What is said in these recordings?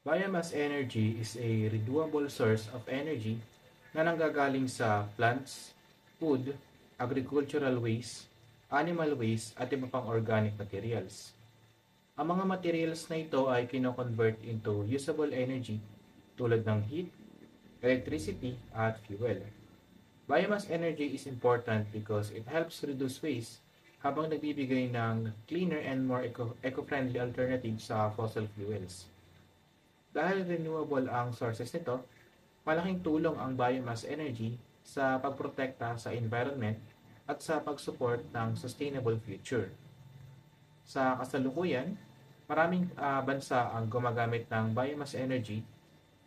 Biomass energy is a renewable source of energy na nanggagaling sa plants, food, agricultural waste, animal waste at iba pang organic materials. Ang mga materials na ito ay kino-convert into usable energy tulad ng heat, electricity, at fuel. Biomass energy is important because it helps reduce waste habang nagbibigay ng cleaner and more eco-friendly alternatives sa fossil fuels. Dahil renewable ang sources nito, malaking tulong ang biomass energy sa pagprotekta sa environment at sa pag-support ng sustainable future. Sa kasalukuyan, maraming bansa ang gumagamit ng biomass energy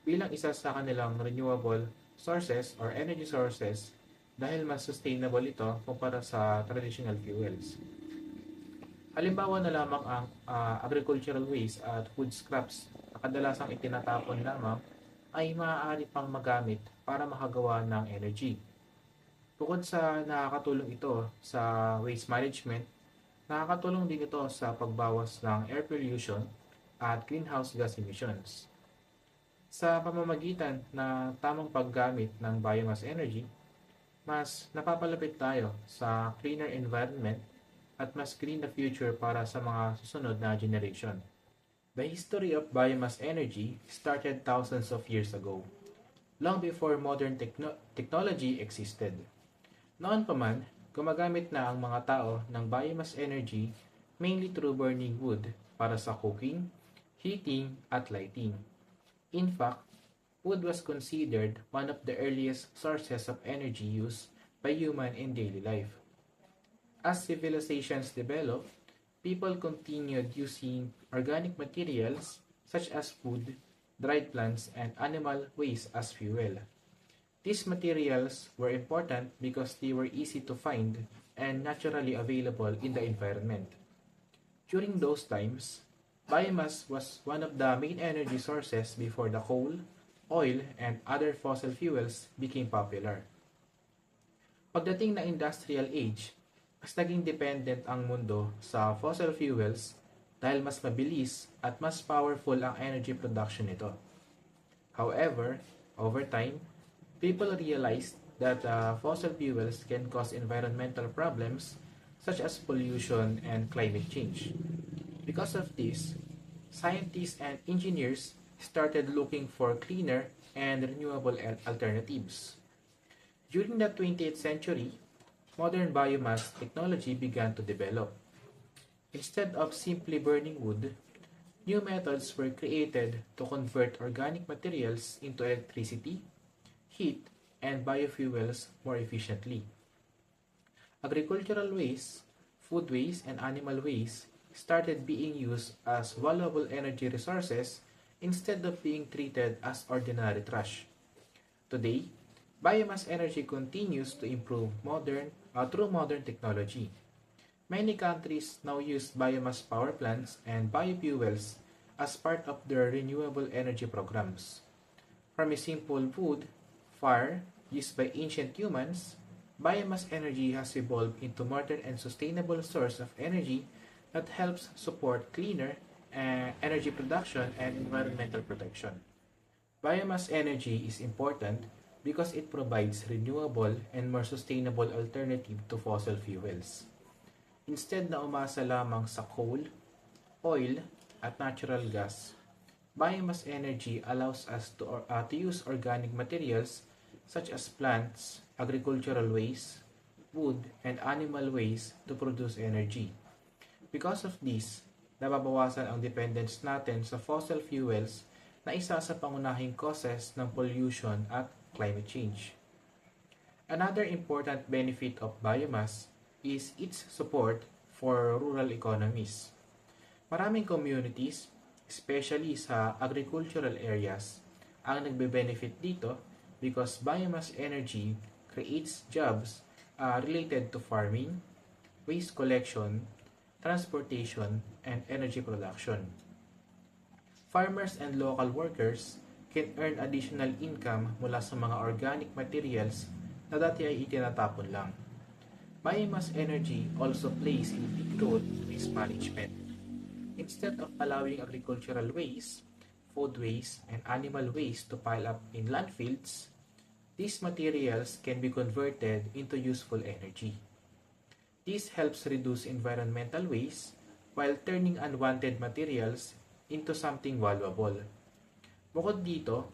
bilang isa sa kanilang renewable sources or energy sources dahil mas sustainable ito kumpara sa traditional fuels. Halimbawa na lamang ang agricultural waste at food scraps na kadalasang itinatapon lamang ay maaari pang magamit para makagawa ng energy. Bukod sa nakakatulong ito sa waste management, nakakatulong din ito sa pagbawas ng air pollution at greenhouse gas emissions. Sa pamamagitan ng tamang paggamit ng biomass energy, mas napapalapit tayo sa cleaner environment at mas green na future para sa mga susunod na generation. The history of biomass energy started thousands of years ago, long before modern technology existed. Noon pa man, gumagamit na ang mga tao ng biomass energy mainly through burning wood para sa cooking, heating, at lighting. In fact, wood was considered one of the earliest sources of energy used by human in daily life. As civilizations developed, people continued using organic materials such as food, dried plants, and animal waste as fuel. These materials were important because they were easy to find and naturally available in the environment. During those times, biomass was one of the main energy sources before the coal, oil, and other fossil fuels became popular. Pagdating ng industrial age, mas naging dependent ang mundo sa fossil fuels dahil mas mabilis at mas powerful ang energy production nito. However, over time, people realized that fossil fuels can cause environmental problems such as pollution and climate change. Because of this, scientists and engineers started looking for cleaner and renewable alternatives. During the 20th century, modern biomass technology began to develop. Instead of simply burning wood, new methods were created to convert organic materials into electricity, heat, and biofuels more efficiently. Agricultural waste, food waste, and animal waste started being used as valuable energy resources instead of being treated as ordinary trash. Today, biomass energy continues to improve through modern technology. Many countries now use biomass power plants and biofuels as part of their renewable energy programs. From a simple wood fire used by ancient humans, biomass energy has evolved into modern and sustainable source of energy that helps support cleaner energy production and environmental protection. Biomass energy is important because it provides renewable and more sustainable alternative to fossil fuels. Instead na umasa lamang sa coal, oil, at natural gas, biomass energy allows us to use organic materials such as plants, agricultural waste, wood, and animal waste to produce energy. Because of this, nababawasan ang dependence natin sa fossil fuels na isa sa pangunahing causes ng pollution at climate change. Another important benefit of biomass is its support for rural economies. Maraming communities, especially sa agricultural areas, ang nagbe-benefit dito because biomass energy creates jobs related to farming, waste collection, transportation, and energy production. Farmers and local workers can earn additional income mula sa mga organic materials na dati ay itinatapon lang. Biomass energy also plays a big role in waste management. Instead of allowing agricultural waste, food waste, and animal waste to pile up in landfills, these materials can be converted into useful energy. This helps reduce environmental waste while turning unwanted materials into something valuable. Bukod dito,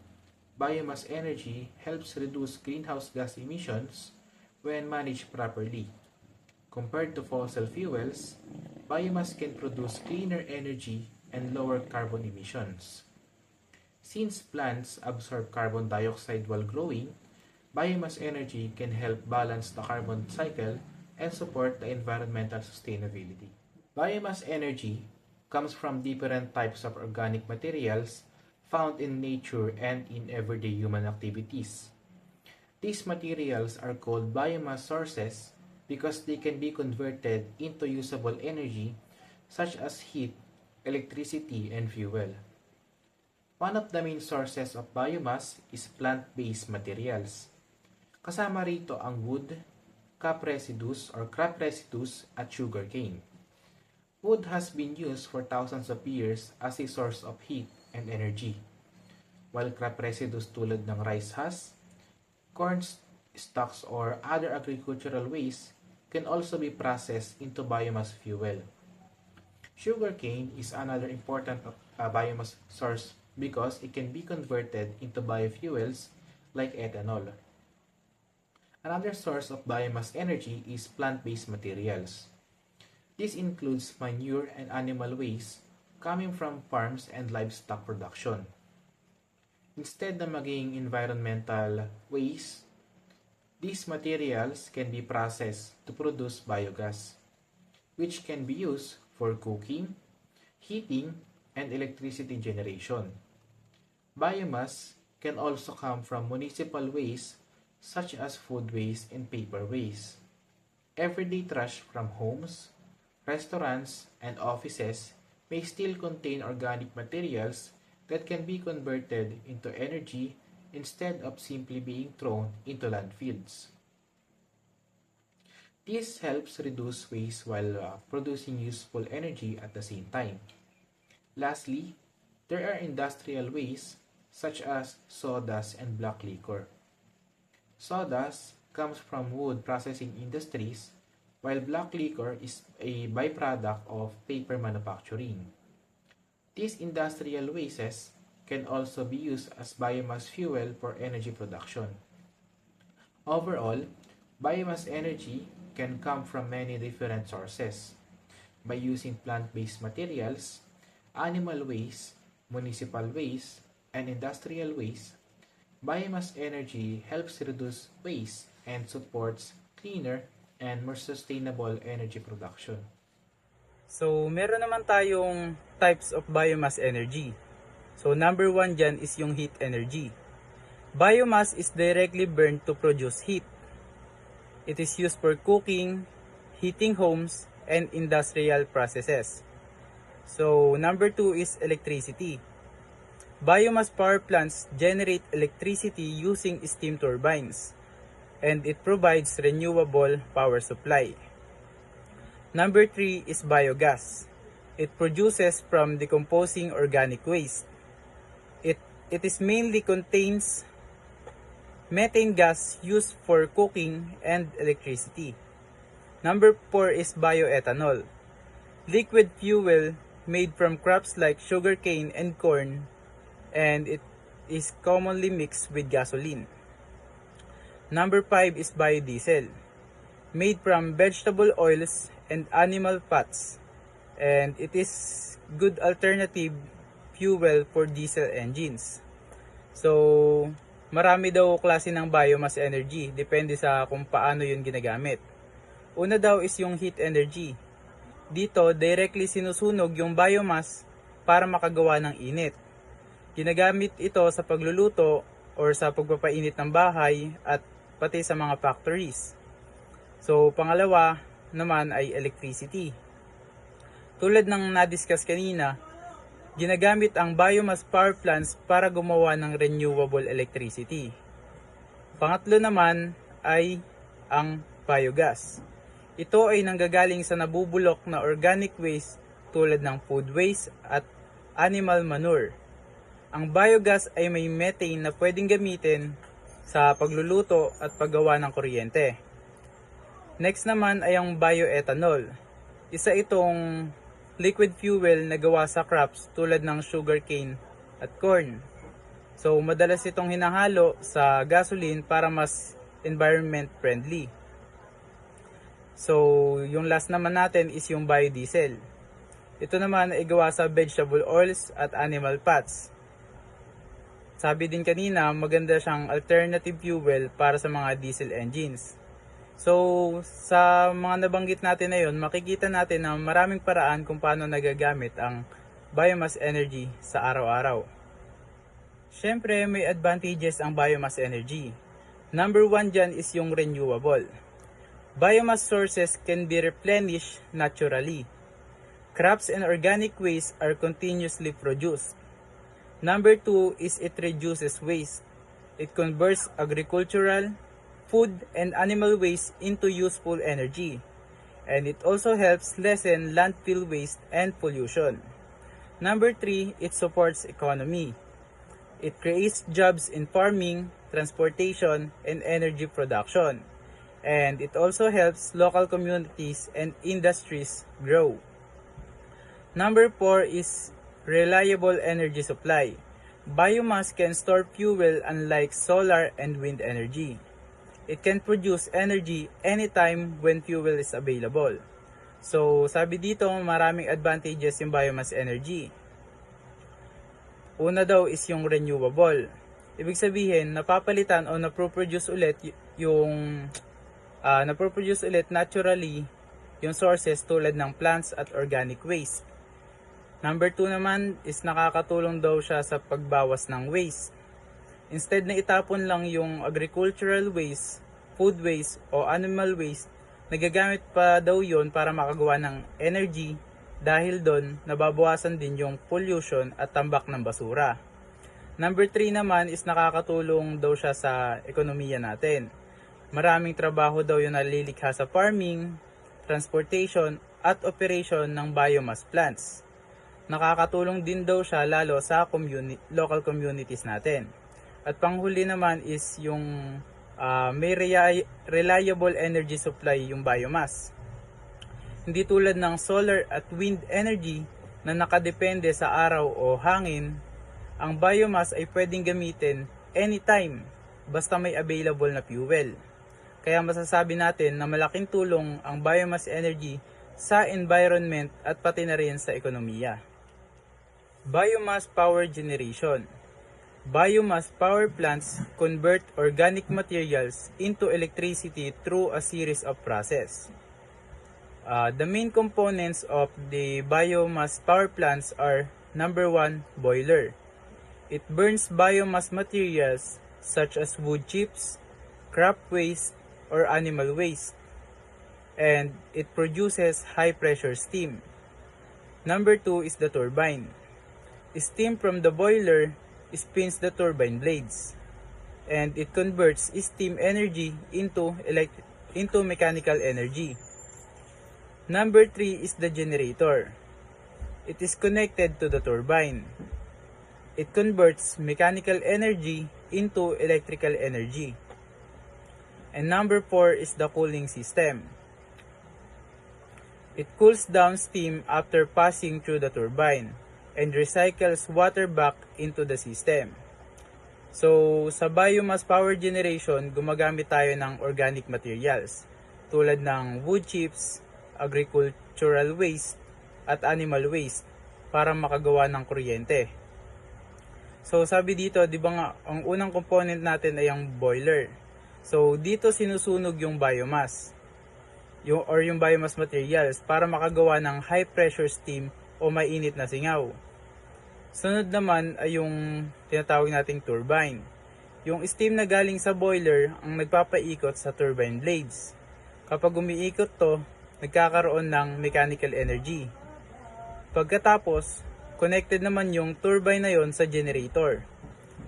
biomass energy helps reduce greenhouse gas emissions when managed properly. Compared to fossil fuels, biomass can produce cleaner energy and lower carbon emissions. Since plants absorb carbon dioxide while growing, biomass energy can help balance the carbon cycle and support the environmental sustainability. Biomass energy comes from different types of organic materials found in nature and in everyday human activities. These materials are called biomass sources because they can be converted into usable energy such as heat, electricity, and fuel. One of the main sources of biomass is plant-based materials. Kasama rito ang wood, crop residues at sugarcane. Wood has been used for thousands of years as a source of heat and energy, while crop residues tulad ng rice husk, corn stalks, or other agricultural waste can also be processed into biomass fuel. Sugarcane is another important biomass source because it can be converted into biofuels like ethanol. Another source of biomass energy is plant-based materials. This includes manure and animal waste coming from farms and livestock production. Instead na maging environmental waste, these materials can be processed to produce biogas, which can be used for cooking, heating, and electricity generation. Biomass can also come from municipal waste such as food waste and paper waste. Everyday trash from homes, restaurants, and offices may still contain organic materials that can be converted into energy instead of simply being thrown into landfills. This helps reduce waste while producing useful energy at the same time. Lastly, there are industrial waste such as sawdust and black liquor. Sawdust comes from wood processing industries, while black liquor is a byproduct of paper manufacturing. These industrial wastes can also be used as biomass fuel for energy production. Overall, biomass energy can come from many different sources. By using plant-based materials, animal waste, municipal waste, and industrial waste, biomass energy helps reduce waste and supports cleaner and more sustainable energy production. So, meron naman tayong types of biomass energy. So, number one dyan is yung heat energy. Biomass is directly burned to produce heat. It is used for cooking, heating homes, and industrial processes. So, number two is electricity. Biomass power plants generate electricity using steam turbines, and it provides renewable power supply. Number 3 is biogas. It produces from decomposing organic waste. It is mainly contains methane gas used for cooking and electricity. Number 4 is bioethanol. Liquid fuel made from crops like sugarcane and corn, and it is commonly mixed with gasoline. Number 5 is biodiesel, made from vegetable oils and animal fats, and it is good alternative fuel for diesel engines. So, marami daw klase ng biomass energy, depende sa kung paano yun ginagamit. Una daw is yung heat energy. Dito, directly sinusunog yung biomass para makagawa ng init. Ginagamit ito sa pagluluto or sa pagpapainit ng bahay at pati sa mga factories. So, pangalawa naman ay electricity. Tulad ng na-discuss kanina, ginagamit ang biomass power plants para gumawa ng renewable electricity. Pangatlo naman ay ang biogas. Ito ay nanggagaling sa nabubulok na organic waste tulad ng food waste at animal manure. Ang biogas ay may methane na pwedeng gamitin sa pagluluto at paggawa ng kuryente. Next naman ay ang bioethanol. Isa itong liquid fuel na gawa sa crops tulad ng sugarcane at corn. So madalas itong hinahalo sa gasoline para mas environment friendly. So yung last naman natin is yung biodiesel. Ito naman ay gawa sa vegetable oils at animal fats. Sabi din kanina, maganda siyang alternative fuel para sa mga diesel engines. So, sa mga nabanggit natin na yun, makikita natin na maraming paraan kung paano nagagamit ang biomass energy sa araw-araw. Siyempre, may advantages ang biomass energy. Number 1 dyan is yung renewable. Biomass sources can be replenished naturally. Crops and organic waste are continuously produced. Number 2 is it reduces waste. It converts agricultural, food, and animal waste into useful energy. And it also helps lessen landfill waste and pollution. Number 3, it supports economy. It creates jobs in farming, transportation, and energy production. And it also helps local communities and industries grow. Number 4 is reliable energy supply. Biomass can store fuel unlike solar and wind energy. It can produce energy anytime when fuel is available. So, sabi dito, maraming advantages yung biomass energy. Una daw is yung renewable. Ibig sabihin, napapalitan o naproproduce ulit naproproduce ulit naturally yung sources tulad ng plants at organic waste. Number 2 naman is nakakatulong daw siya sa pagbawas ng waste. Instead na itapon lang yung agricultural waste, food waste o animal waste, nagagamit pa daw yon para makagawa ng energy dahil doon nababawasan din yung pollution at tambak ng basura. Number 3 naman is nakakatulong daw siya sa ekonomiya natin. Maraming trabaho daw yung nalilikha sa farming, transportation at operation ng biomass plants. Nakakatulong din daw siya lalo sa local communities natin. At panghuli naman is yung may reliable energy supply yung biomass. Hindi tulad ng solar at wind energy na nakadepende sa araw o hangin, ang biomass ay pwedeng gamitin anytime basta may available na fuel. Kaya masasabi natin na malaking tulong ang biomass energy sa environment at pati na rin sa ekonomiya. Biomass power generation. Biomass power plants convert organic materials into electricity through a series of processes. The main components of the biomass power plants are number 1, boiler. It burns biomass materials such as wood chips, crop waste, or animal waste. And it produces high pressure steam. Number 2 is the turbine. Steam from the boiler spins the turbine blades, and it converts steam energy into mechanical energy. Number 3 is the generator. It is connected to the turbine. It converts mechanical energy into electrical energy. And number 4 is the cooling system. It cools down steam after passing through the turbine and recycles water back into the system. So, sa biomass power generation, gumagamit tayo ng organic materials tulad ng wood chips, agricultural waste, at animal waste para makagawa ng kuryente. So, sabi dito, di ba nga, ang unang component natin ay ang boiler. So, dito sinusunog yung biomass yung biomass materials para makagawa ng high pressure steam o mainit na singaw. Sunod naman ay yung tinatawag nating turbine. Yung steam na galing sa boiler ang nagpapaikot sa turbine blades. Kapag umiikot to, nagkakaroon ng mechanical energy. Pagkatapos, connected naman yung turbine na yon sa generator.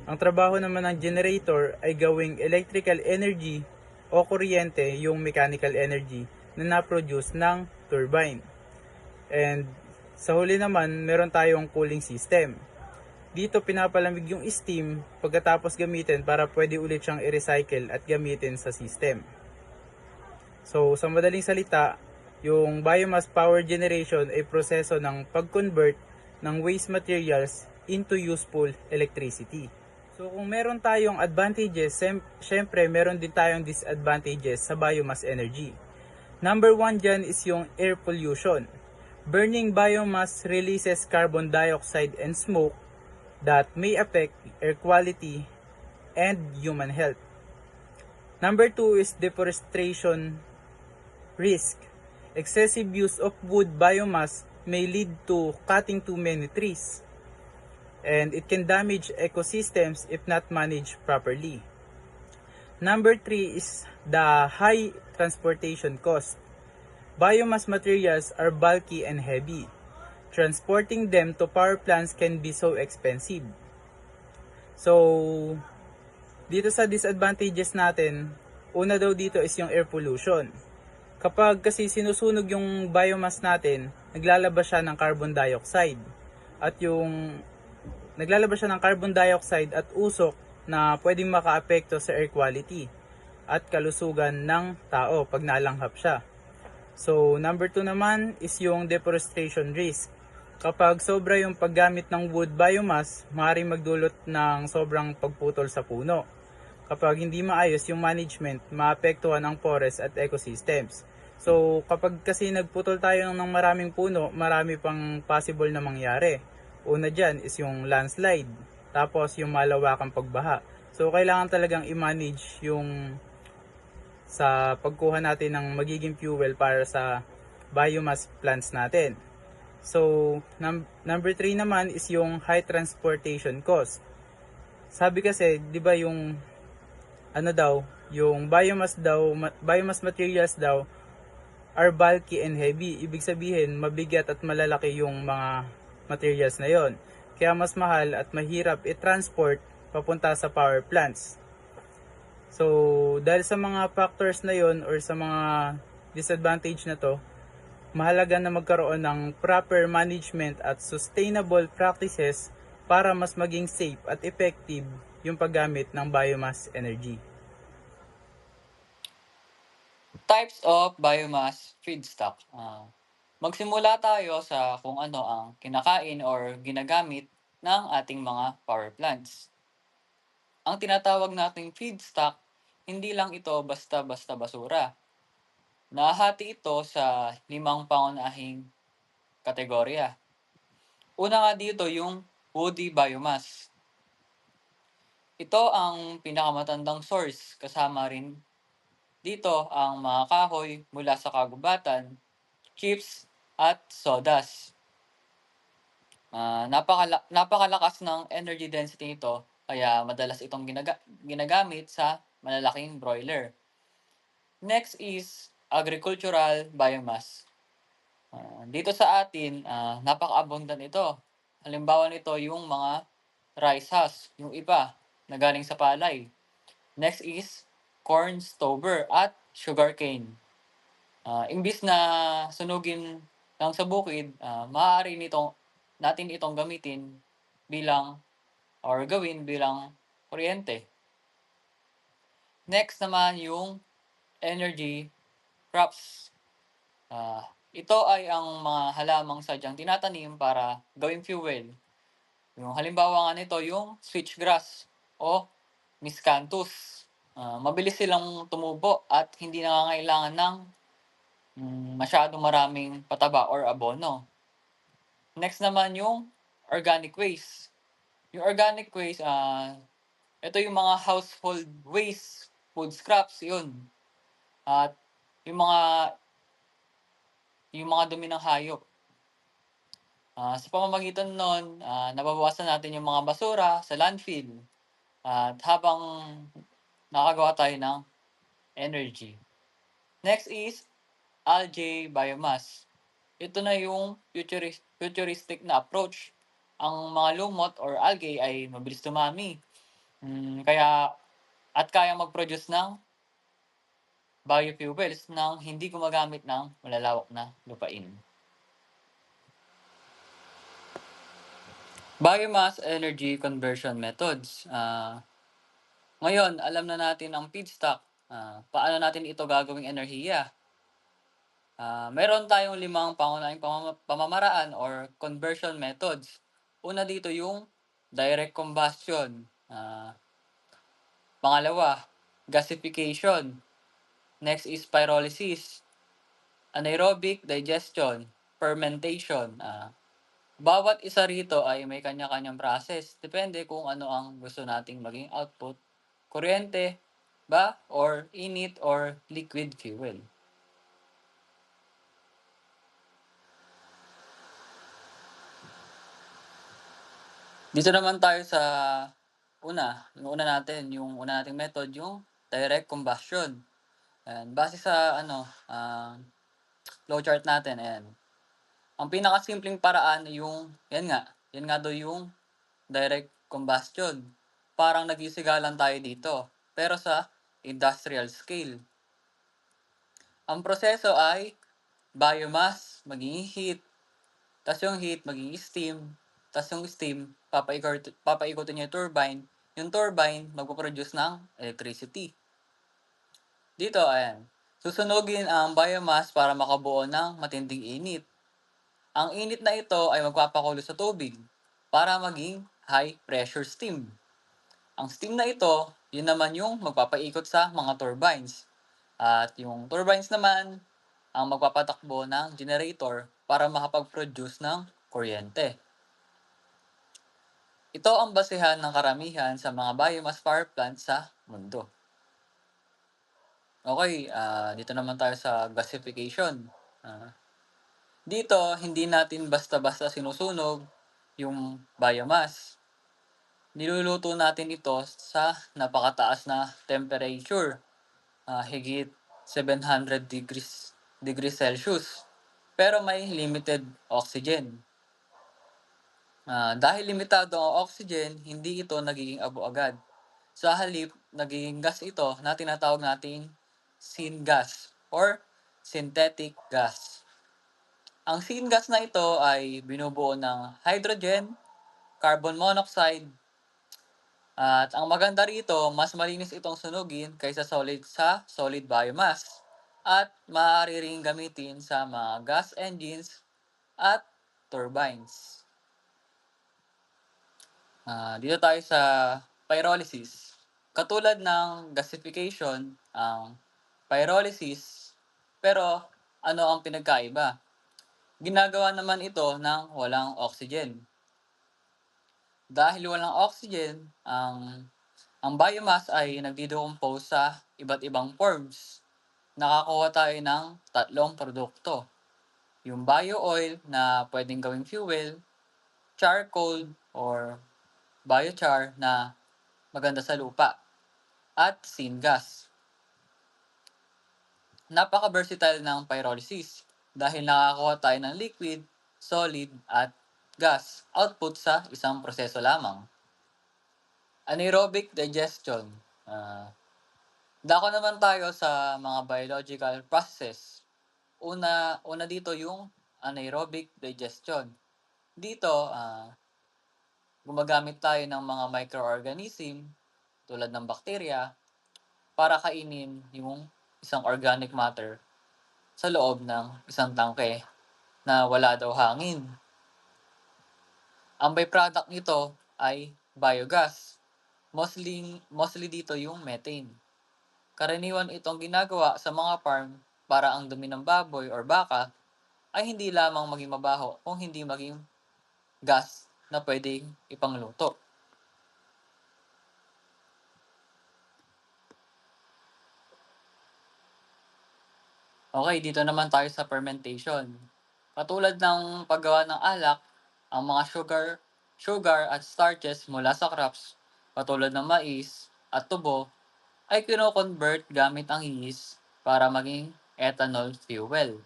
Ang trabaho naman ng generator ay gawing electrical energy o kuryente yung mechanical energy na na-produce ng turbine. And sa huli naman, meron tayong cooling system. dito pinapalamig yung steam pagkatapos gamitin para pwede ulit siyang i-recycle at gamitin sa system. So sa madaling salita, yung biomass power generation ay proseso ng pag-convert ng waste materials into useful electricity. So kung meron tayong advantages, syempre meron din tayong disadvantages sa biomass energy. Number one dyan is yung air pollution. Burning biomass releases carbon dioxide and smoke that may affect air quality and human health. Number two is deforestation risk. Excessive use of wood biomass may lead to cutting too many trees, and it can damage ecosystems if not managed properly. Number three is the high transportation cost. Biomass materials are bulky and heavy. Transporting them to power plants can be so expensive. So, dito sa disadvantages natin, una daw dito is yung air pollution. Kapag kasi sinusunog yung biomass natin, naglalabas siya ng carbon dioxide. At yung naglalabas siya ng carbon dioxide at usok na pwedeng makaapekto sa air quality at kalusugan ng tao pag nalanghap siya. So, number 2 naman is yung deforestation risk. Kapag sobra yung paggamit ng wood biomass, maaaring magdulot ng sobrang pagputol sa puno. Kapag hindi maayos yung management, maapektuhan ang forest at ecosystems. So, kapag kasi nagputol tayo ng maraming puno, marami pang possible na mangyari. Una dyan is yung landslide, tapos yung malawakang pagbaha. So, kailangan talagang i-manage yung sa pagkuha natin ng magiging fuel para sa biomass plants natin. So, number 3 naman is yung high transportation cost. Sabi kasi, 'di ba yung yung biomass materials daw are bulky and heavy. Ibig sabihin, mabigat at malalaki yung mga materials na yon. Kaya mas mahal at mahirap i-transport papunta sa power plants. So, dahil sa mga factors na yon or sa mga disadvantage na to, mahalaga na magkaroon ng proper management at sustainable practices para mas maging safe at effective yung paggamit ng biomass energy. Types of biomass feedstock. Magsimula tayo sa kung ano ang kinakain or ginagamit ng ating mga power plants. Ang tinatawag nating feedstock, hindi lang ito basta-basta basura. Nahati ito sa 5 pangunahing kategorya. Una nga dito yung woody biomass. Ito ang pinakamatandang source, kasama rin dito ang mga kahoy mula sa kagubatan, chips at sodas. Napakalakas ng energy density nito, kaya madalas itong ginagamit sa malalaking broiler. Next is agricultural biomass. Dito sa atin, napaka-abundant ito. Halimbawa nito yung mga rice husk, yung iba na galing sa palay. Next is corn stover at sugarcane. Imbis na sunugin lang sa bukid, maaari natin itong gamitin bilang or gawin bilang kuryente. Next naman yung energy crops. Ito ay ang mga halamang sadyang tinatanim para gawing fuel. Yung halimbawa nga nito yung switchgrass o miscanthus. Mabilis silang tumubo at hindi nangangailangan ng masyadong maraming pataba or abono. Next naman yung organic waste. Yung organic waste, ito yung mga household waste, food scraps, yun. At yung mga dumi ng hayop. Sa pamamagitan nun, nababawasan natin yung mga basura sa landfill. At habang nakagawa tayo ng energy. Next is algae biomass. Ito na yung futuristic na approach. Ang mga lumot or algae ay mabilis tumami. At kayang mag-produce ng biofuels nang hindi gumagamit ng malalawak na lupain. Biomass energy conversion methods. Ngayon, alam na natin ang feedstock. Paano natin ito gagawing enerhiya? Meron tayong 5 pangunahing pamamaraan or conversion methods. Una dito yung direct combustion. Pangalawa, gasification. Next is pyrolysis, anaerobic digestion, fermentation. Bawat isa rito ay may kanya-kanyang process. Depende kung ano ang gusto nating maging output. Kuryente ba or init or liquid fuel. Dito naman tayo sa yung una nating method, yung direct combustion. And base sa flowchart natin, ayan. Ang pinakasimpleng paraan yan nga daw yung direct combustion. Parang nagisigalan tayo dito, pero sa industrial scale. Ang proseso ay biomass magiging heat, tas yung heat magiging steam, tas yung steam papaikutin niya yung turbine magpo-produce ng electricity. Dito, ayan, susunugin ang biomass para makabuo ng matinding init. Ang init na ito ay magpapakulo sa tubig para maging high pressure steam. Ang steam na ito, yun naman yung magpapaikot sa mga turbines. At yung turbines naman, ang magpapatakbo ng generator para makapag-produce ng kuryente. Ito ang basehan ng karamihan sa mga biomass power plant sa mundo. Okay, dito naman tayo sa gasification. Dito, hindi natin basta-basta sinusunog yung biomass. Niluluto natin ito sa napakataas na temperature, higit 700 degrees Celsius. Pero may limited oxygen. Dahil limitado ang oxygen, hindi ito nagiging abo agad. Sa halip, nagiging gas ito na tinatawag nating syngas or synthetic gas. Ang syngas na ito ay binubuo ng hydrogen, carbon monoxide, at ang maganda rito, mas malinis itong sunugin kaysa solid biomass. At maaari ring gamitin sa mga gas engines at turbines. Dito tayo sa pyrolysis. Katulad ng gasification, ang pyrolysis, pero ano ang pinagkaiba? Ginagawa naman ito ng walang oxygen. Dahil walang oxygen, ang biomass ay nagdi-decompose sa iba't ibang forms. Nakakuha tayo ng 3 produkto. Yung bio-oil na pwedeng gawing fuel, charcoal or biochar na maganda sa lupa, at syngas. Napaka-versatile ng pyrolysis dahil nakakakuha tayo ng liquid, solid, at gas output sa isang proseso lamang. Anaerobic digestion. Dako naman tayo sa mga biological processes. Una dito yung anaerobic digestion. Dito, gumagamit tayo ng mga microorganism tulad ng bacteria para kainin yung isang organic matter sa loob ng isang tangke na wala daw hangin. Ang byproduct nito ay biogas. Mostly dito yung methane. Karaniwan itong ginagawa sa mga farm para ang dumi ng baboy or baka ay hindi lamang maging mabaho kung hindi maging gas na pwedeng ipangluto. Okay, dito naman tayo sa fermentation. Katulad ng paggawa ng alak, ang mga sugar at starches mula sa crops, katulad ng mais at tubo, ay kino-convert gamit ang yeast para maging ethanol fuel.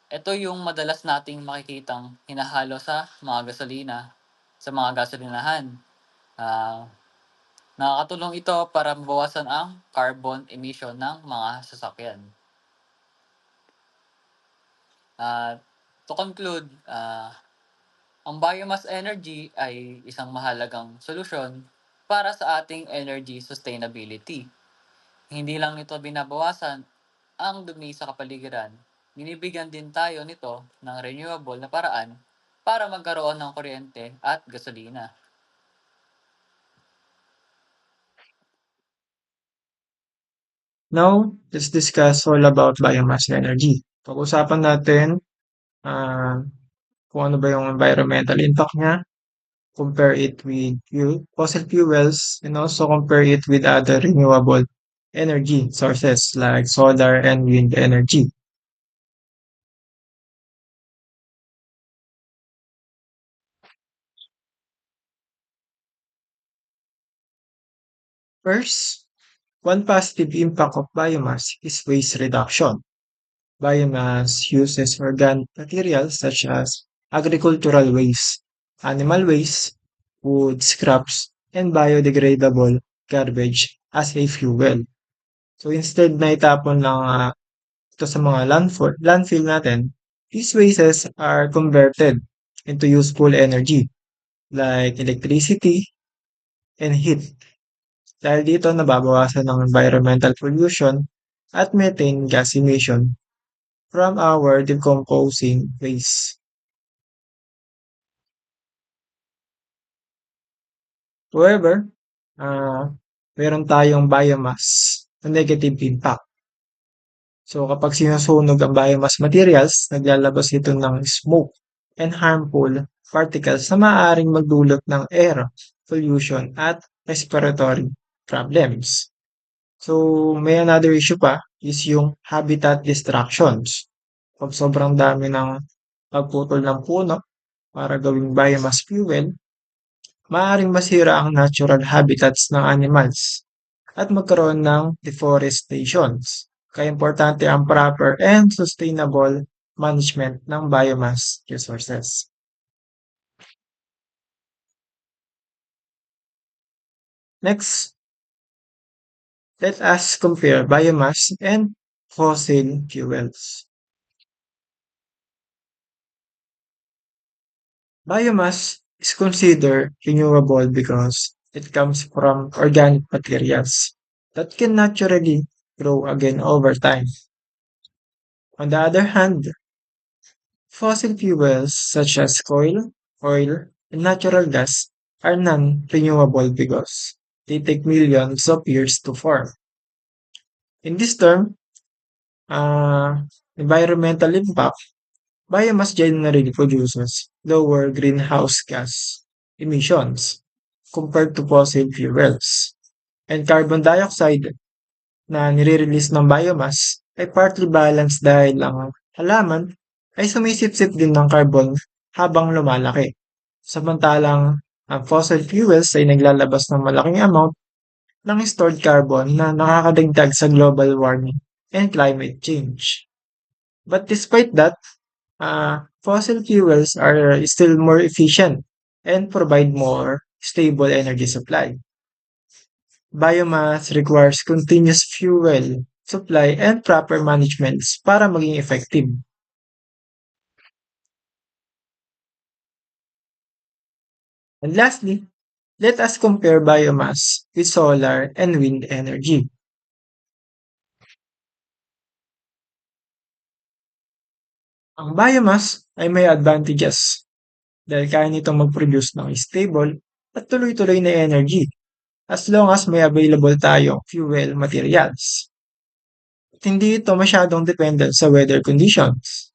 Ito yung madalas nating makikitang hinahalo sa mga gasolina, sa mga gasolinahan. Nakakatulong ito para mabawasan ang carbon emission ng mga sasakyan. To conclude, Ang biomass energy ay isang mahalagang solusyon para sa ating energy sustainability. Hindi lang nito binabawasan ang dumi sa kapaligiran, binibigyan din tayo nito ng renewable na paraan para magkaroon ng kuryente at gasolina. Now, let's discuss all about biomass energy. Pag-usapan natin ah, kung ano ba yung environmental impact niya, compare it with fossil fuels, and also compare it with other renewable energy sources like solar and wind energy. First, one positive impact of biomass is waste reduction. Biomass uses organic materials such as agricultural waste, animal waste, wood scraps, and biodegradable garbage as a fuel. So instead na itapon lang ito sa mga landfill natin, these wastes are converted into useful energy like electricity and heat. Dahil dito nababawasan ng environmental pollution at methane gas emission from our decomposing waste. However, ah meron tayong biomass na negative impact. So kapag sinusunog ang biomass materials, naglalabas ito ng smoke and harmful particles na maaaring magdulot ng air pollution at respiratory problems. So may another issue pa is yung habitat destructions. Pag sobrang dami ng pagputol ng puno para gawing biomass fuel, maaaring masira ang natural habitats ng animals at magkaroon ng deforestations. Kaya importante ang proper and sustainable management ng biomass resources. Next, let us compare biomass and fossil fuels. Biomass is considered renewable because it comes from organic materials that can naturally grow again over time. On the other hand, fossil fuels such as coal, oil, and natural gas are non-renewable because they take millions of years to form. In this term, uh, environmental impact, biomass generally produces lower greenhouse gas emissions compared to fossil fuels. And carbon dioxide na nire-release ng biomass ay partly balanced dahil ang halaman ay sumisipsip din ng carbon habang lumalaki. Samantalang ang fossil fuels ay naglalabas ng malaking amount ng stored carbon na nakakadagdag sa global warming and climate change. But despite that, fossil fuels are still more efficient and provide more stable energy supply. Biomass requires continuous fuel supply and proper management para maging effective. And lastly, let us compare biomass with solar and wind energy. Ang biomass ay may advantages dahil kaya nitong mag-produce ng stable at tuloy-tuloy na energy as long as may available tayong fuel materials. At hindi ito masyadong dependent sa weather conditions,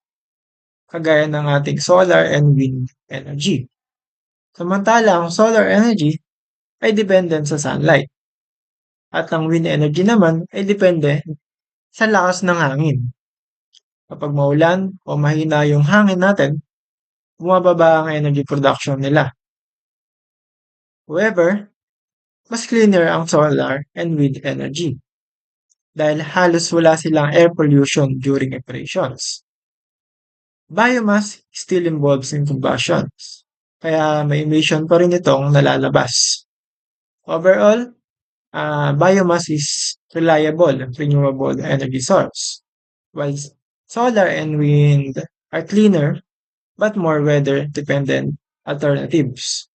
kagaya ng ating solar and wind energy. Samantala, ang solar energy ay dependent sa sunlight at ang wind energy naman ay depende sa lakas ng hangin. Kapag maulan o mahina yung hangin natin, bumababa ang energy production nila. However, mas cleaner ang solar and wind energy dahil halos wala silang air pollution during operations. Biomass still involves in combustion, kaya may emission pa rin itong nalalabas. Overall, biomass is reliable and renewable energy source, while solar and wind are cleaner but more weather dependent alternatives.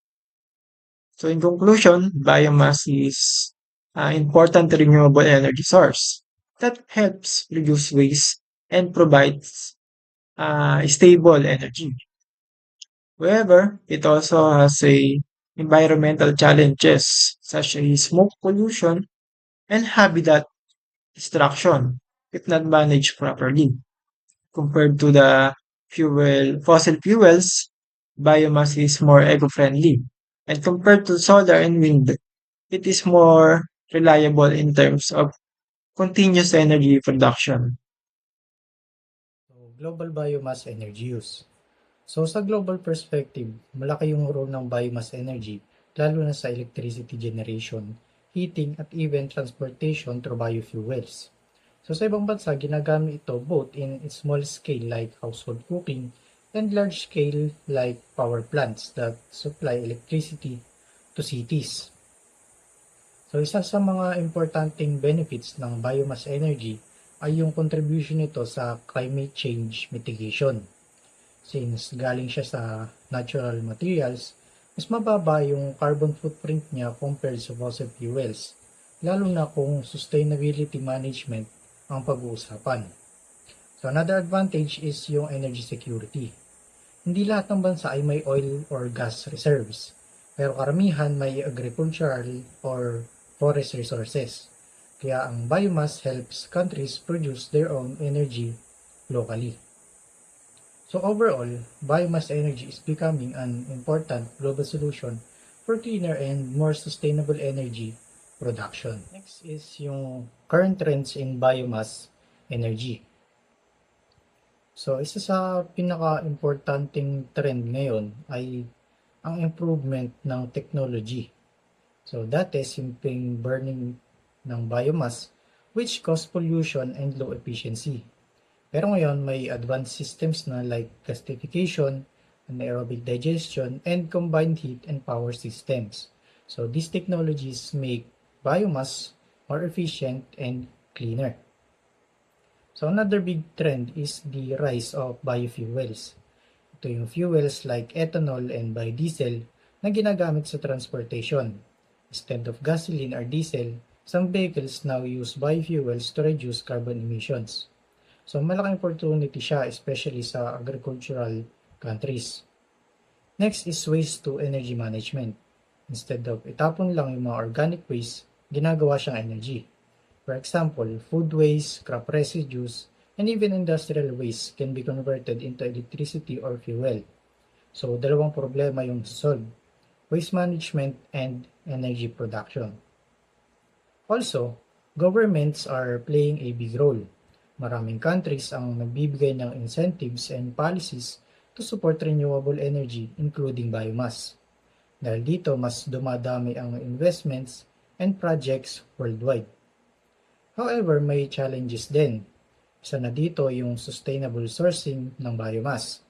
So in conclusion, biomass is an important renewable energy source that helps reduce waste and provides stable energy. However, it also has a environmental challenges such as smoke pollution and habitat destruction if not managed properly. Compared to the fossil fuels, biomass is more eco-friendly. And compared to solar and wind, it is more reliable in terms of continuous energy production. So, global biomass energy use. So sa global perspective, malaki yung role ng biomass energy lalo na sa electricity generation, heating at even transportation through biofuels. So sa ibang bansa, ginagamit ito both in small scale like household cooking and large scale like power plants that supply electricity to cities. So isa sa mga importanteng benefits ng biomass energy ay yung contribution nito sa climate change mitigation. Since galing siya sa natural materials, mas mababa yung carbon footprint niya compared sa fossil fuels, lalo na kung sustainability management ang pag-uusapan. So another advantage is yung energy security. Hindi lahat ng bansa ay may oil or gas reserves, pero karamihan may agricultural or forest resources. Kaya ang biomass helps countries produce their own energy locally. So overall, biomass energy is becoming an important global solution for cleaner and more sustainable energy production. Next is yung current trends in biomass energy. So isa sa pinaka-importanting trend ngayon ay ang improvement ng technology. So dati simpleng burning ng biomass which cause pollution and low efficiency. Pero ngayon, may advanced systems na like gasification, anaerobic digestion, and combined heat and power systems. So these technologies make biomass more efficient and cleaner. So another big trend is the rise of biofuels. Ito yung fuels like ethanol and biodiesel na ginagamit sa transportation. Instead of gasoline or diesel, some vehicles now use biofuels to reduce carbon emissions. So malaking opportunity siya especially sa agricultural countries. Next is waste to energy management. Instead of itapon lang yung mga organic waste, ginagawa siyang energy. For example, food waste, crop residues, and even industrial waste can be converted into electricity or fuel. So dalawang problema yung solve: waste management and energy production. Also, governments are playing a big role. Maraming countries ang nagbibigay ng incentives and policies to support renewable energy including biomass. Dahil dito, mas dumadami ang investments and projects worldwide. However, may challenges din. Isa na dito yung sustainable sourcing ng biomass.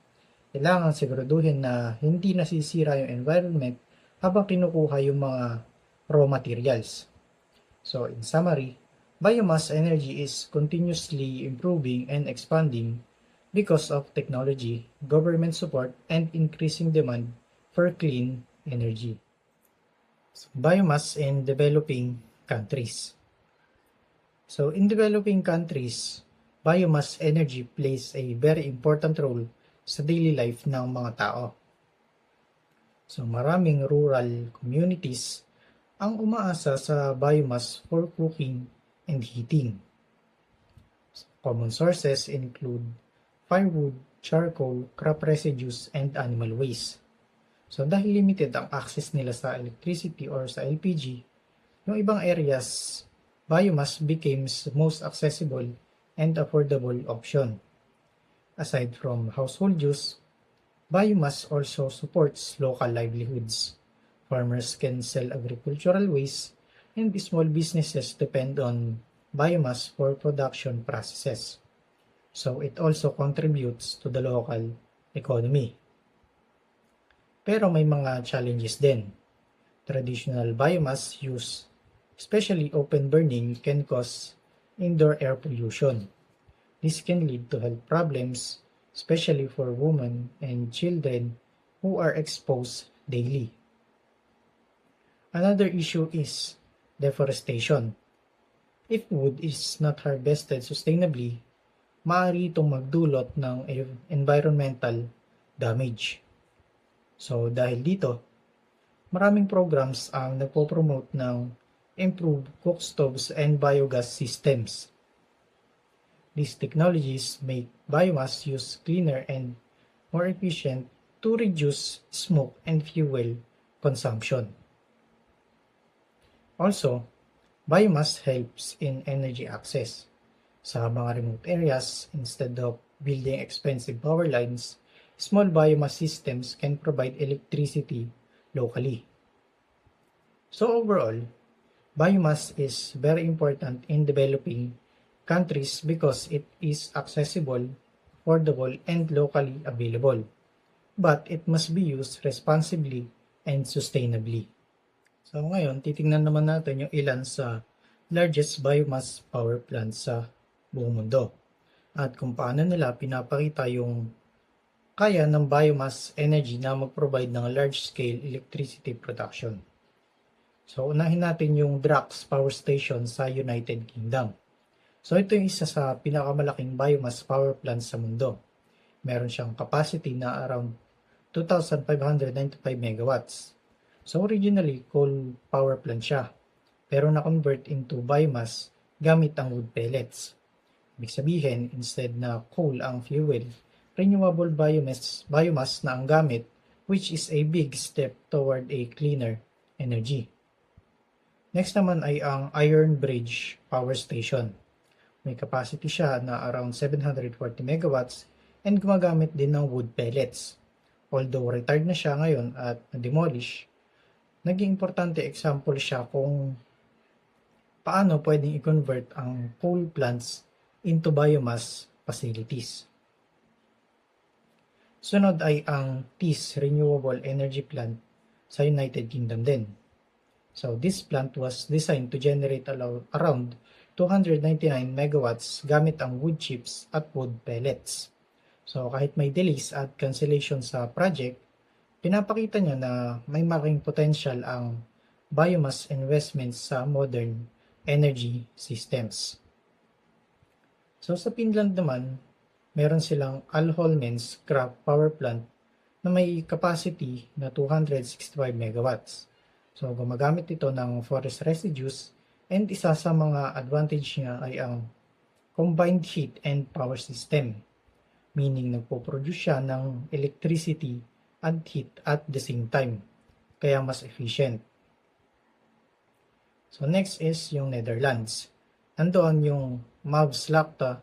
Kailangan siguraduhin na hindi nasisira yung environment habang kinukuha yung mga raw materials. So, in summary, biomass energy is continuously improving and expanding because of technology, government support, and increasing demand for clean energy. Biomass in developing countries. So in developing countries, biomass energy plays a very important role sa daily life ng mga tao. So maraming rural communities ang umaasa sa biomass for cooking and heating. Common sources include firewood, charcoal, crop residues, and animal waste. So dahil limited ang access nila sa electricity or sa LPG, yung ibang areas, biomass becomes most accessible and affordable option. Aside from household use, biomass also supports local livelihoods. Farmers can sell agricultural waste and small businesses depend on biomass for production processes. So it also contributes to the local economy. Pero may mga challenges din. Traditional biomass use, especially open burning, can cause indoor air pollution. This can lead to health problems, especially for women and children who are exposed daily. Another issue is deforestation. If wood is not harvested sustainably, maaari itong magdulot ng environmental damage. So dahil dito, maraming programs ang nagpo-promote ng improved cook stoves and biogas systems. These technologies make biomass use cleaner and more efficient to reduce smoke and fuel consumption. Also, biomass helps in energy access. Sa mga remote areas, instead of building expensive power lines, small biomass systems can provide electricity locally. So overall, biomass is very important in developing countries because it is accessible, affordable, and locally available. But it must be used responsibly and sustainably. So ngayon, titingnan naman natin yung ilan sa largest biomass power plants sa buong mundo at kung paano nila pinapakita yung kaya ng biomass energy na mag-provide ng large-scale electricity production. So unahin natin yung Drax Power Station sa United Kingdom. So ito yung isa sa pinakamalaking biomass power plant sa mundo. Meron siyang capacity na around 2,595 megawatts. So originally, coal power plant siya, pero na-convert into biomass gamit ang wood pellets. Ibig sabihin, instead na coal ang fuel, renewable biomass na ang gamit, which is a big step toward a cleaner energy. Next naman ay ang Iron Bridge Power Station. May capacity siya na around 740 megawatts and gumagamit din ng wood pellets. Although retired na siya ngayon at na-demolish, naging importante example siya kung paano pwedeng i-convert ang coal plants into biomass facilities. Sunod ay ang Thiess Renewable Energy Plant sa United Kingdom din. So this plant was designed to generate around 299 megawatts gamit ang wood chips at wood pellets. So kahit may delays at cancellation sa project, pinapakita niya na may malaking potential ang biomass investments sa modern energy systems. So sa Finland naman, meron silang Alholmens Craft Power Plant na may capacity na 265 megawatts. So gumagamit ito ng forest residues and isa sa mga advantage niya ay ang combined heat and power system, meaning nagpo-produce siya ng electricity and heat at the same time, kaya mas efficient. So next is yung Netherlands. Nandoon yung Maasvlakte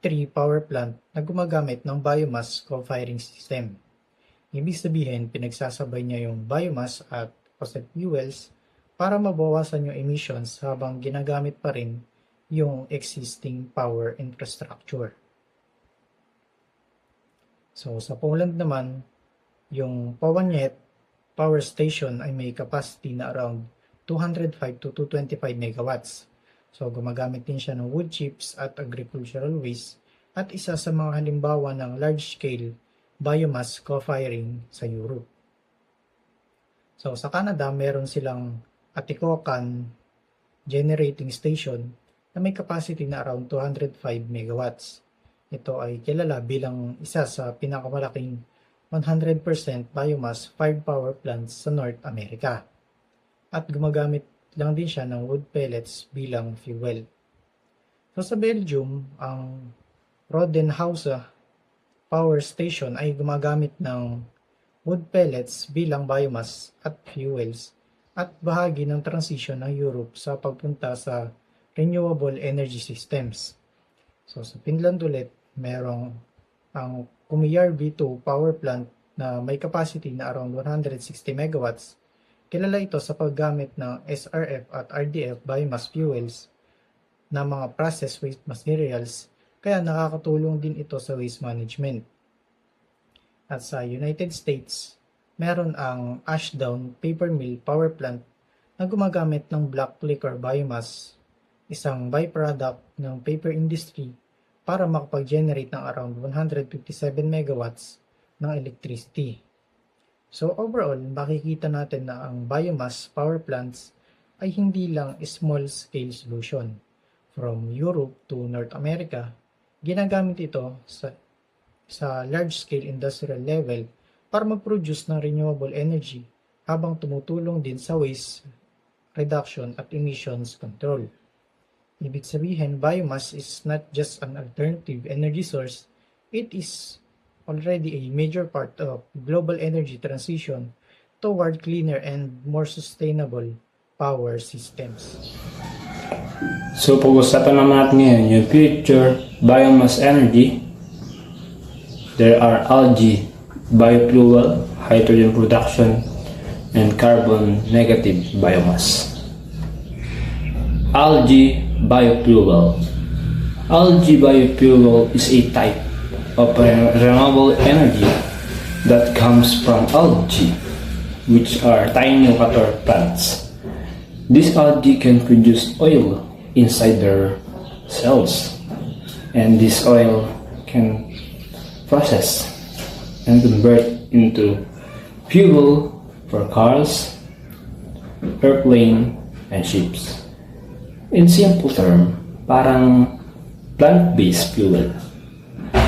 3 power plant na gumagamit ng biomass co-firing system. Ibig sabihin, pinagsasabay niya yung biomass at fossil fuels para mabawasan yung emissions habang ginagamit pa rin yung existing power infrastructure. So sa Poland naman, yung Połaniec Power Station ay may capacity na around 205 to 225 megawatts. So gumagamit din siya ng wood chips at agricultural waste at isa sa mga halimbawa ng large-scale biomass co-firing sa Europe. So sa Canada, meron silang Atikokan Generating Station na may capacity na around 205 megawatts. Ito ay kilala bilang isa sa pinakamalaking 100% biomass-fired power plants sa North America. At gumagamit lang din siya ng wood pellets bilang fuel. So sa Belgium, ang Rodenhausen Power Station ay gumagamit ng wood pellets bilang biomass at fuels at bahagi ng transition ng Europe sa pagpunta sa renewable energy systems. So sa Finland ulit, merong ang Kumijärvi 2 power plant na may capacity na around 160 megawatts. Kilala ito sa paggamit ng SRF at RDF biomass fuels na mga processed waste materials, kaya nakakatulong din ito sa waste management. At sa United States, meron ang Ashdown Paper Mill Power Plant na gumagamit ng black liquor biomass, isang byproduct ng paper industry, para makapag-generate ng around 157 megawatts ng electricity. So overall, makikita natin na ang biomass power plants ay hindi lang small-scale solution. From Europe to North America, ginagamit ito sa large-scale industrial level para mag-produce ng renewable energy habang tumutulong din sa waste reduction at emissions control. Ibig sabihin, biomass is not just an alternative energy source, it is already a major part of global energy transition toward cleaner and more sustainable power systems. So pag-usapan naman natin ngayon yung future biomass energy. There are algae, biofuel, hydrogen production, and carbon negative biomass. Algae biofuel. Algae biofuel is a type of renewable energy that comes from algae, which are tiny water plants. This algae can produce oil inside their cells, and this oil can process and convert into fuel for cars, airplane, and ships. In simple term, parang plant-based fuel,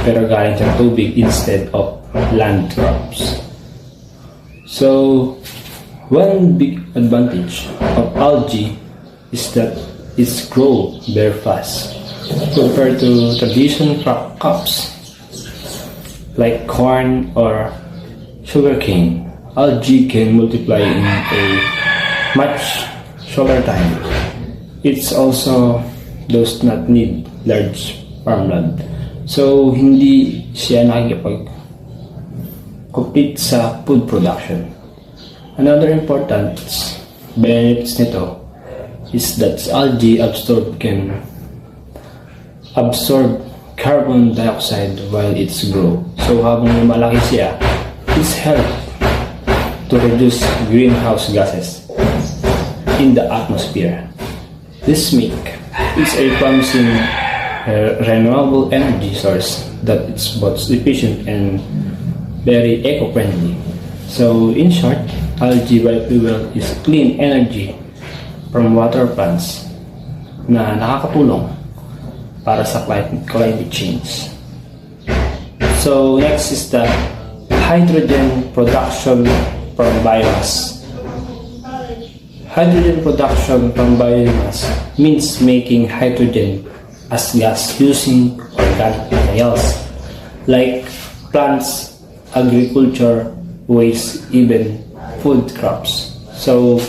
pero galing sa tubig instead of land crops. So, one big advantage of algae is that it's grow very fast compared to traditional crops like corn or sugarcane. Algae can multiply in a much shorter time. It's also does not need large farmland. So, hindi siya nakikipag-compete sa food production. Another important benefits nito is that algae can absorb carbon dioxide while it's grow. So habang malaki siya, it's help to reduce greenhouse gases in the atmosphere. This make is a promising renewable energy source that is both efficient and very eco-friendly. So in short, algae biofuel is clean energy from water plants na nakakatulong para sa climate change. So next is the hydrogen production from biomass. Hydrogen production from biomass means making hydrogen as gas using organic materials like plants, agriculture, waste, even food crops. So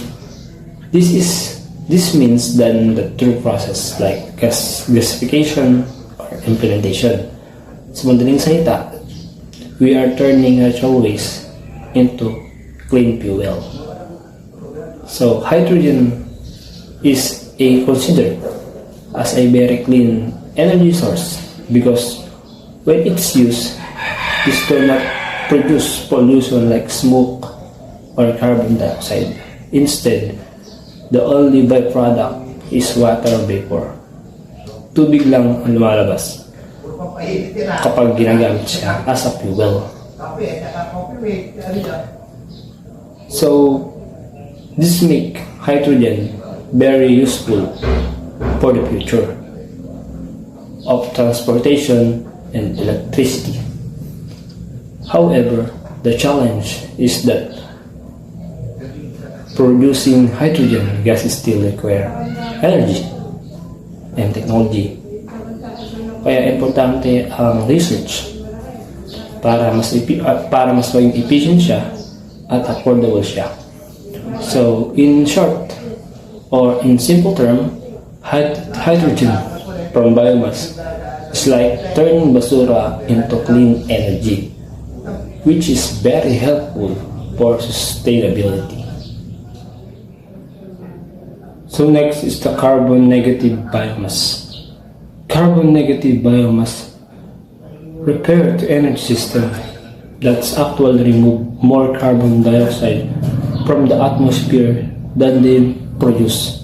this means then the true process like gasification or implementation. Sa madaling salita, we are turning natural waste into clean fuel. So hydrogen is considered as a very clean energy source because when it's used, it does not produce pollution like smoke or carbon dioxide. Instead, the only byproduct is water vapor. Tubig lang ang lumalabas kapag ginagamit siya as a fuel. So, this make hydrogen very useful for the future of transportation and electricity. However, the challenge is that producing hydrogen gas still require energy and technology. Kaya importante ang research para mas maging efficient siya at affordable siya. So, in short or in simple term, hydrogen from biomass is like turning basura into clean energy, which is very helpful for sustainability. So next is the carbon negative biomass. Carbon negative biomass refer to energy system that's actually remove more carbon dioxide from the atmosphere than they produce.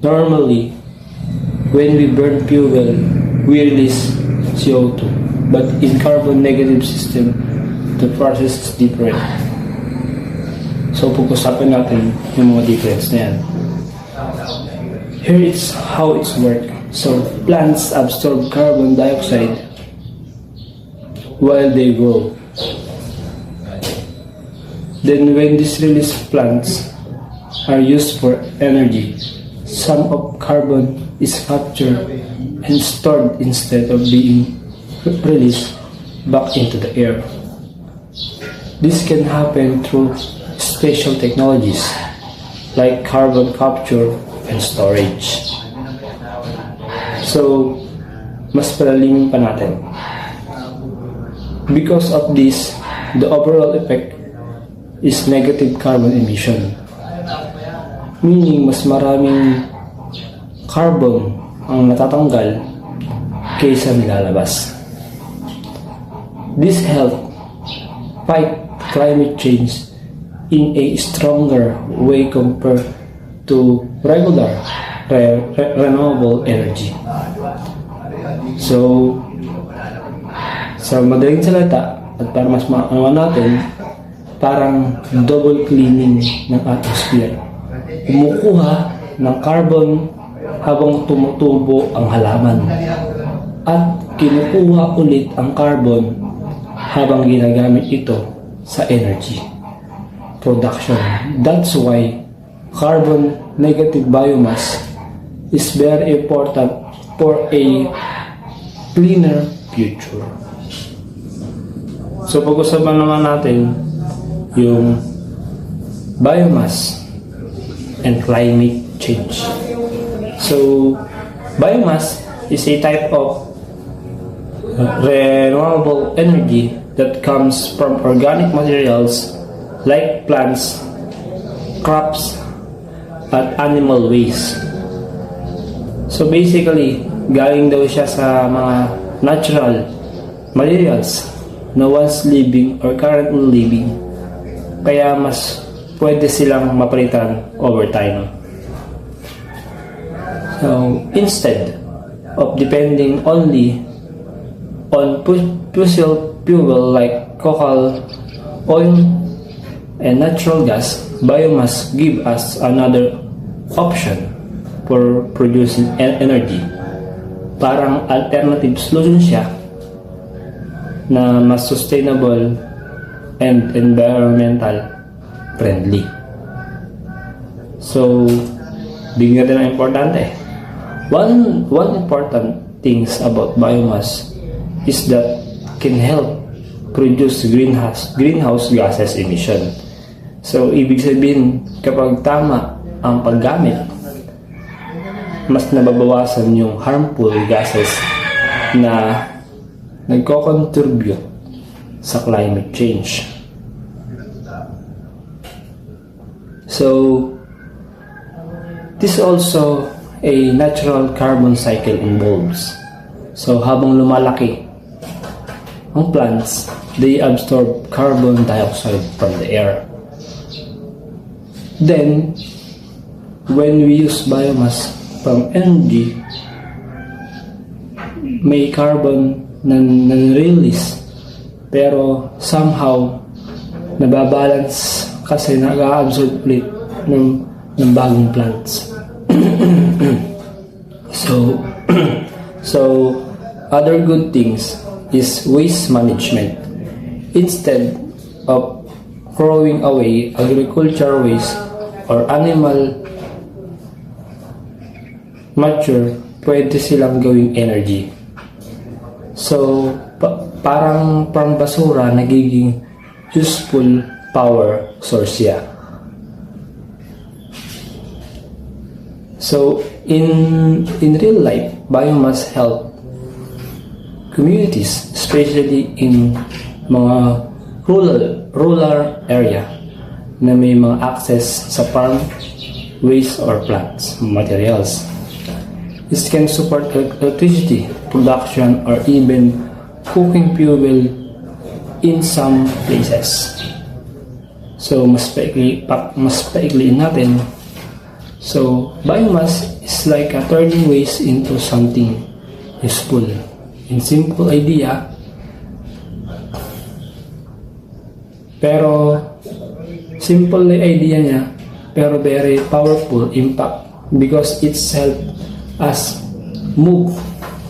Normally, when we burn fuel, we release CO2, but in carbon negative system, the process is different. So, pag-usapan natin yung mga difference na yan. Here is how it's work. So, plants absorb carbon dioxide while they grow. Then, when these released plants are used for energy, some of carbon is captured and stored instead of being released back into the air. This can happen through special technologies like carbon capture and storage. So, mas palalimin pa natin. Because of this, the overall effect is negative carbon emission. Meaning, mas maraming carbon ang natatanggal kaysa nilalabas. This helps fight climate change in a stronger way compared to regular renewable energy. So, sa madaling salita, at para mas maawa natin, parang double cleaning ng atmosphere. Kumukuha ng carbon habang tumutubo ang halaman at kinukuha ulit ang carbon habang ginagamit ito sa energy production. That's why carbon negative biomass is very important for a cleaner future. So pag-usapan naman natin yung biomass and climate change. So biomass is a type of renewable energy that comes from organic materials like plants, crops, at animal waste. So basically, galing daw siya sa mga natural materials na once living or currently living. Kaya mas pwede silang mapalitan over time. So instead of depending only on fossil fuel like coal, oil, and natural gas, biomass give us another option for producing energy. Parang alternative solution siya na mas sustainable and environmental friendly. So, bigyan natin ang importante. One important things about biomass is that can help produce greenhouse gases emission. So, ibig sabihin, kapag tama ang paggamit, mas nababawasan yung harmful gases na nagko-contribute sa climate change. So, this also a natural carbon cycle involves. So, habang lumalaki ang plants, they absorb carbon dioxide from the air. Then, when we use biomass from energy, may carbon na release pero somehow nababalance kasi nag-absorb ulit ng bagong plants. So other good things is waste management. Instead of throwing away agricultural waste or animal mature, pwede silang gawing energy. So, parang from basura, nagiging useful power source siya. So, in real life, biomass help communities, especially in mga rural area na may mga access sa farm, waste or plants, materials. This can support electricity production or even cooking fuel in some places. So, mas paikliin natin. So, biomass is like a turning waste into something useful. In simple idea, Pero simple idea niya, pero very powerful impact because it's help us move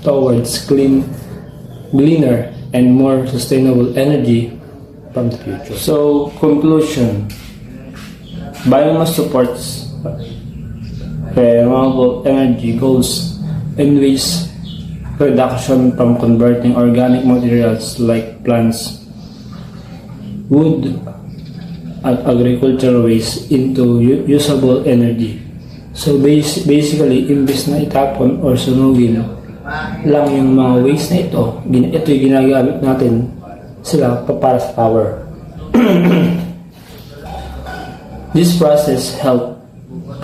towards cleaner and more sustainable energy from the future. So, conclusion. Biomass supports renewable energy goals and waste reduction from converting organic materials like plants, wood, and agricultural waste into usable energy. So basically, imbes na itapon or sunugin lang yung mga waste na ito yung ginagamit natin sila para sa power. This process help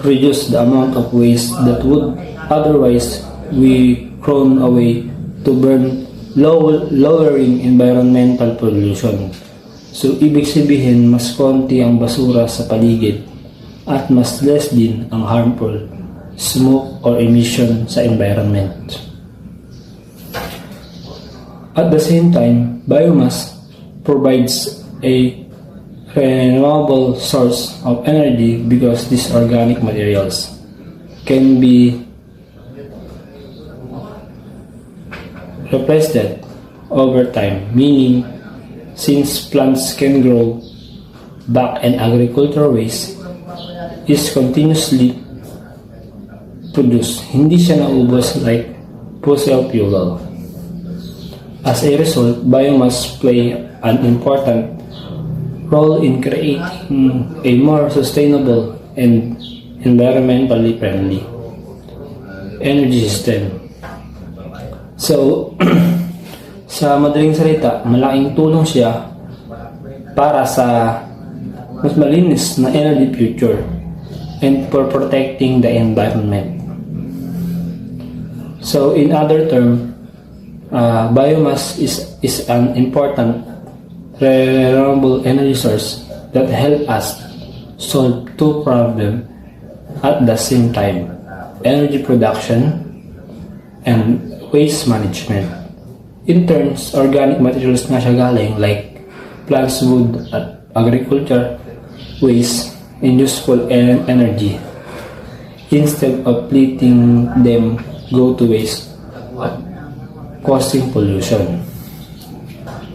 reduce the amount of waste that would otherwise be thrown away to burn, lowering environmental pollution. So, ibig sabihin, mas konti ang basura sa paligid at mas less din ang harmful smoke or emission sa environment. At the same time, biomass provides a renewable source of energy because these organic materials can be replaced over time, meaning since plants can grow back and agricultural waste is continuously produced, hindi siya naubos like fossil fuel. As a result, biomass play an important role in creating a more sustainable and environmentally friendly energy system. So, sa madaling salita, malaking tulong siya para sa mas malinis na energy future and for protecting the environment. So, in other terms, biomass is an important renewable energy source that help us solve two problems at the same time: energy production and waste management. In terms, organic materials nga siya galing like plants, wood, at agriculture waste and useful energy instead of letting them go to waste, causing pollution.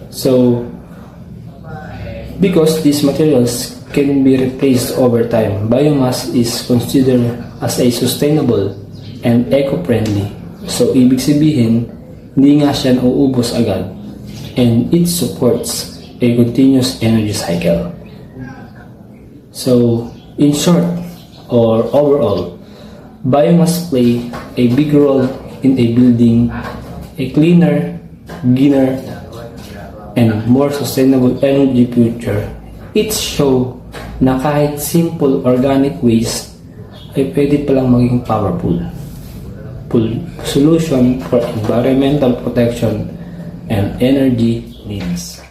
So, because these materials can be replaced over time, biomass is considered as a sustainable and eco-friendly. So, ibig sabihin, hindi nga siya nauubos agad, and it supports a continuous energy cycle. So, in short, or overall, biomass play a big role in building a cleaner, greener, and more sustainable energy future. It shows na kahit simple organic waste ay pwede palang maging powerful solution for environmental protection and energy needs.